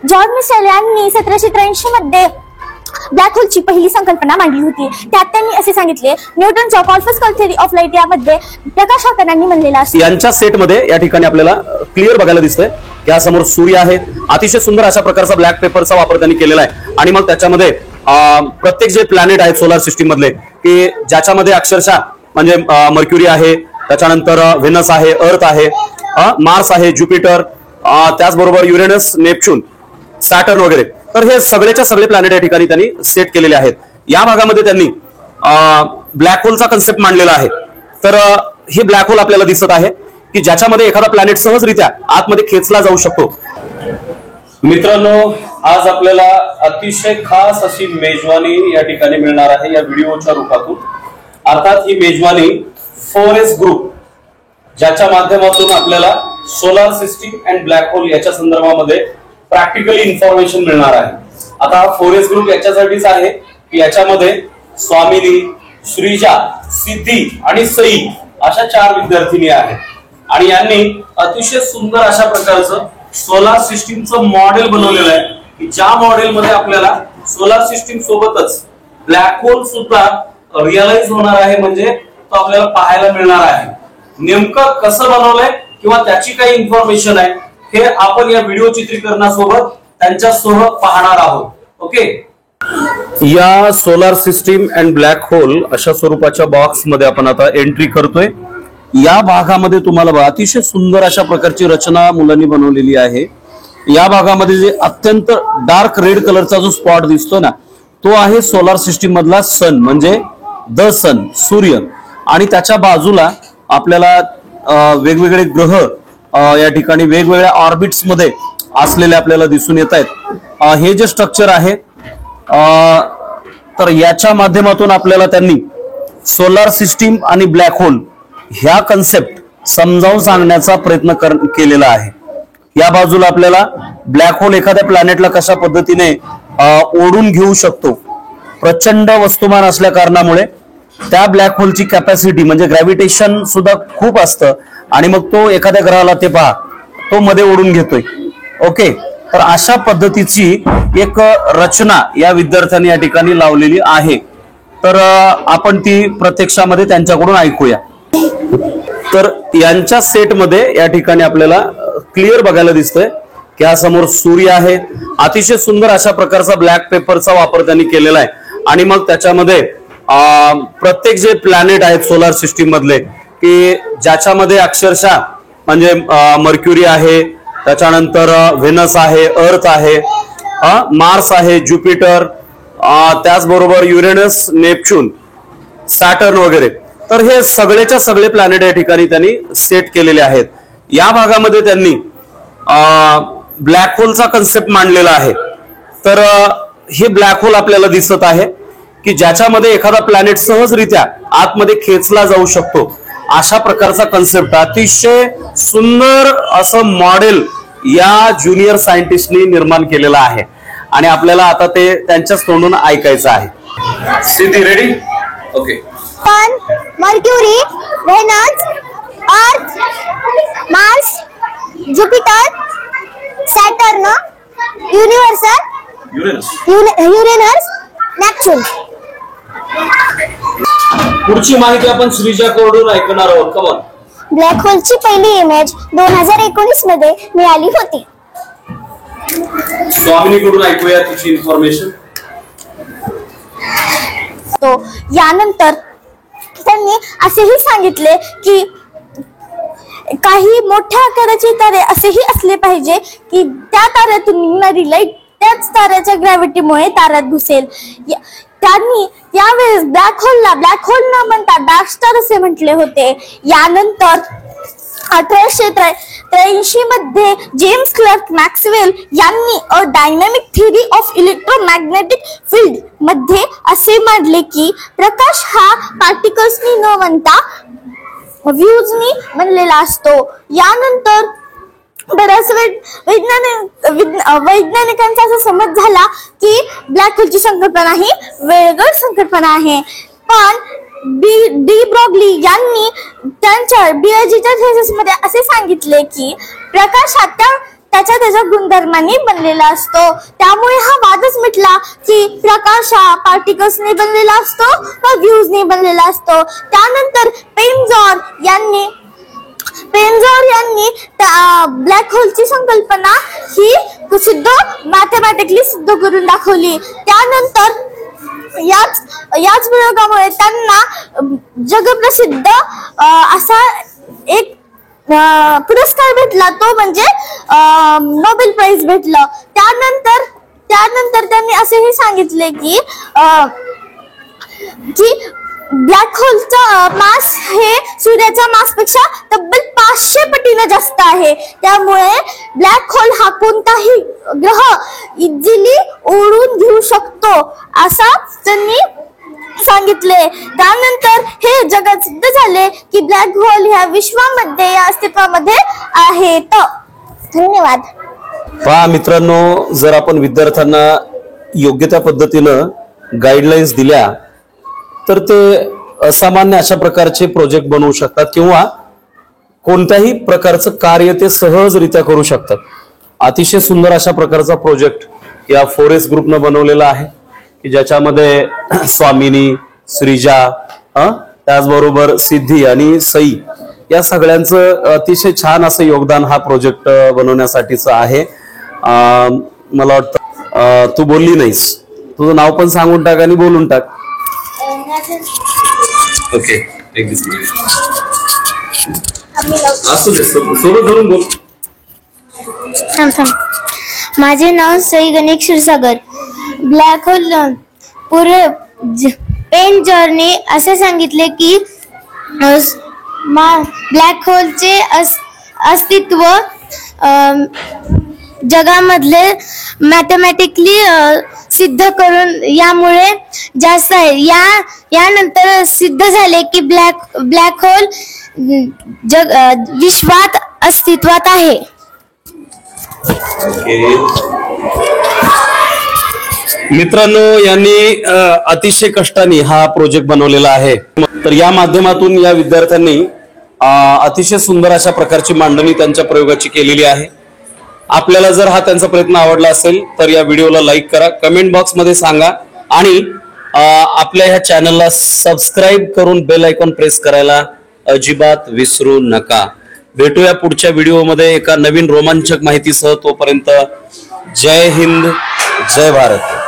George Michel यांनी 1783 मध्ये black होलची पहिली संकल्पना मांडली होती। त्यात त्यांनी असे सांगितले, न्यूटनच्या कॉल्फस्कल थिअरी ऑफ लाईट यामध्ये प्रकाश हा कणांनी बनलेला असतो। यांच्या सेटमध्ये या ठिकाणी आपल्याला क्लिअर बघायला दिसतंय की हा समोर सूर्य आहे। अतिशय सुंदर अशा प्रकारचा ब्लॅक पेपरचा वापर त्यांनी केलेला आहे आणि मग त्याच्यामध्ये प्रत्येक जे प्लॅनेट आहेत सोलार सिस्टीम मधले की ज्याच्यामध्ये अक्षरशः म्हणजे मर्क्युरी आहे, त्याच्यानंतर व्हेनस आहे, अर्थ आहे, मार्स आहे, ज्युपिटर, त्याचबरोबर युरेनस, नेपच्यून, सॅटर्न वगैरे, तर हे सगळेच्या सगळे प्लॅनेट या ठिकाणी त्यांनी सेट केलेले आहेत। या भागामध्ये त्यांनी ब्लॅक होलचा कन्सेप्ट मांडलेला आहे। तर हे ब्लॅक होल आपल्याला दिसत आहे की ज्याच्यामध्ये एखादा प्लॅनेट सहजरित्या आतमध्ये खेचला जाऊ शकतो। मित्रांनो, आज आपल्याला अतिशय खास अशी मेजवानी या ठिकाणी मिळणार आहे या व्हिडिओच्या रूपातून। अर्थात ही मेजवानी 4S ग्रुप, ज्याच्या माध्यमातून आपल्याला solar system and black hole याच्या संदर्भामध्ये प्रॅक्टिकली इन्फॉर्मेशन मिळणार आहे। आता 4S ग्रुप याच्यासाठीच आहे की याच्यामध्ये स्वामिनी, श्रीजा, सिद्धी आणि सई अशा 4 विद्यार्थिनी आहेत आणि यांनी अतिशय सुंदर अशा प्रकारचं सोलार सिस्टीमचं मॉडेल बनवलेलं आहे की ज्या मॉडेलमध्ये आपल्याला सोलार सिस्टीम सोबतच ब्लॅक होल सुद्धा रिअलाइज होणार आहे, म्हणजे तो आपल्याला पाहायला मिळणार आहे। नेमकं कसं बनवलंय किंवा त्याची काही इन्फॉर्मेशन आहे हे आपण या व्हिडिओ चित्रीकरणासोबत त्यांच्यासह पाहणार आहोत। ओके, या solar system and black hole अशा स्वरूपाच्या बॉक्स मध्ये आपण आता एंट्री करतोय। या भागामध्ये तुम्हाला अतिशय सुंदर अशा प्रकारची रचना मुलांनी बनवलेली आहे। या भागामध्ये जे अत्यंत डार्क रेड कलरचा जो स्पॉट दिसतो ना, तो आहे सोलार सिस्टीम मधला सन, म्हणजे द सन, सूर्य, आणि त्याच्या बाजूला आपल्याला वेगवेगळे ग्रह या ठिकाणी वेगवेगळ्या ऑर्बिट्स मध्ये असलेले आपल्याला दिसून येत आहेत। हे जे स्ट्रक्चर आहे तर याच्या माध्यमातून आपल्याला त्यांनी सोलार सिस्टीम आणि ब्लॅक होल ह्या कन्सेप्ट समजावून सांगण्याचा प्रयत्न केलेला आहे। या बाजूला आपल्याला ब्लॅक होल एखाद्या प्लॅनेटला कशा पद्धतीने ओढून घेऊ शकतो, प्रचंड वस्तुमान असल्या कारणामुळे त्या ब्लॅक होलची कॅपॅसिटी म्हणजे ग्रॅव्हिटेशन सुद्धा खूप असतं आणि मग तो एखाद्या ग्रहाला ते पहा तो मध्ये ओढून घेतोय। ओके, तर अशा पद्धतीची एक रचना या विद्यार्थ्यांनी या ठिकाणी लावलेली आहे। तर आपण ती प्रत्यक्षामध्ये त्यांच्याकडून ऐकूया। तर यांच्या सेटमध्ये या ठिकाणी आपल्याला क्लिअर बघायला दिसतंय की हा समोर सूर्य आहे। अतिशय सुंदर अशा प्रकारचा ब्लॅक पेपरचा वापर त्यांनी केलेला आहे आणि मग त्याच्यामध्ये प्रत्येक जे प्लॅनेट आहेत सोलार सिस्टीम मधले की ज्याच्यामध्ये अक्षरशः म्हणजे मर्क्युरी आहे, त्याच्यानंतर व्हेनस आहे, अर्थ आहे, मार्स आहे, ज्युपिटर, त्याचबरोबर युरेनस, नेपच्यून, सॅटर्न वगैरे, तर हे सगळेच्या सगळे प्लॅनेट या ठिकाणी त्यांनी सेट केलेले आहेत। या भागामध्ये त्यांनी ब्लॅक होलचा कन्सेप्ट मांडलेला आहे। तर हे ब्लॅक होल आपल्याला दिसत आहे की ज्याच्यामध्ये एखादा प्लॅनेट सहजरित्या आतमध्ये खेचला जाऊ शकतो, अशा प्रकारचा कन्सेप्ट अतिशय सुंदर असं मॉडेल या ज्युनियर सायंटिस्टनी निर्माण केलेला आहे आणि आपल्याला आता ते त्यांच्याच तोंडून ऐकायचं आहे। सिद्धी रेडी? ओके। सन, मर्क्युरी, व्हेनस, अर्थ, Mars, Jupiter, Saturn, Uranus, Neptune. पुढची माहिती आपण श्रीजाकडून ऐकणार आहोत। Come on. ब्लॅक होलची पहिली इमेज 2019 मध्ये मिळाली होती। स्वामिनीकडून ऐकूया तिची इन्फॉर्मेशन। तो यानंतर त्यांनी असेही सांगितले की काही मोठ्या आकाराचे तारे असेही असले पाहिजे की त्या ताऱ्यातून निघणारी लाईट त्याच ताऱ्याच्या ग्रॅव्हिटीमुळे ताऱ्यात घुसेल। त्यांनी यावेळेस ब्लॅक होल न म्हणता डार्क स्टार असे म्हटले होते। यानंतर 1883 मध्ये जेम्स क्लर्क मॅक्सवेल यांनी a dynamic theory of electromagnetic field मध्ये असे मांडले की प्रकाश हा पार्टिकल्सनी न बनता व्ह्यूजनी बनलेला असतो। यानंतर बऱ्याच वैज्ञानिकांचा असा समज झाला की ब्लॅक होलची संकल्पना ही वेगळी संकल्पना आहे, पण डी ब्रॉग्ली यांनी त्यांच्या बीएजीच्या थेसिस मध्ये असे सांगितले की प्रकाश हा त्याच्या गुणधर्मांनी बनलेला असतो. त्यामुळे हा वादच मिटला की प्रकाश हा पार्टिकल्सने बनलेला असतो का व्ह्यूजने बनलेला असतो. त्यानंतर पेंजॉर यांनी ब्लॅक होलची संकल्पना ही सिद्ध मॅथमॅटिकली सिद्ध करून दाखवली. त्यानंतर याच प्रयोगामुळे त्यांना जगप्रसिद्ध असा एक पुरस्कार भेटला, तो म्हणजे नोबेल प्राइज भेटलं. त्यानंतर त्यांनी असेही सांगितले की ब्लॅक होलचा मास हे सूर्याच्या मासपेक्षा तब्बल 500 पटीने जास्त आहे. त्यामुळे ब्लॅक होल हा कोणताही ग्रह इझिली ओढून घेऊ शकतो असा त्यांनी सांगितले. त्यानंतर हे जगात सिद्ध झाले की ब्लॅक होल ह्या विश्वामध्ये या अस्तित्वामध्ये आहेत. धन्यवाद. पहा मित्रांनो, जर आपण विद्यार्थ्यांना योग्य त्या पद्धतीनं गाईडलाईन्स दिल्या तर ते असामान्य अशा प्रकारचे प्रोजेक्ट बनवू शकतात किंवा कोणत्याही प्रकारचं कार्य ते सहजरित्या करू शकतात. अतिशय सुंदर अशा प्रकारचा प्रोजेक्ट या 4S ग्रुपनं बनवलेला आहे की ज्याच्यामध्ये स्वामिनी, श्रीजा, त्याचबरोबर सिद्धी आणि सई या सगळ्यांचं अतिशय छान असं योगदान हा प्रोजेक्ट बनवण्यासाठीचं आहे. मला वाटतं तू बोलली नाहीस, तुझं नाव पण सांगून टाक आणि बोलून टाक. ओके, असू दे, सोबत धरून बोल. माझे नाव सई गणेश क्षीरसागर. ब्लॅक होल पुरे पेन जर्नी असे सांगितले की ब्लॅक होलचे अस्तित्व जगामधले मॅथमॅटिकली सिद्ध करून यामुळे जास्त आहे. यानंतर सिद्ध झाले की ब्लॅक होल विश्वात अस्तित्वात आहे. मित्रांनो, यांनी अतिशय कष्टाने हा प्रोजेक्ट बनवलेला आहे. तर या माध्यमातून या विद्यार्थ्यांनी अतिशय सुंदर अशा प्रकारची मांडणी त्यांच्या प्रयोगाची केलेली आहे. आपल्याला जर हा त्यांचा प्रयत्न आवडला असेल तर या व्हिडिओला लाईक करा, कमेंट बॉक्स मध्ये सांगा आणि आपल्या ह्या चॅनलला सबस्क्राईब करून बेल आयकॉन प्रेस करायला अजिबात विसरू नका. भेटूया पुढच्या व्हिडिओमध्ये एका नवीन रोमांचक माहितीसह. तोपर्यंत जय हिंद, जय भारत.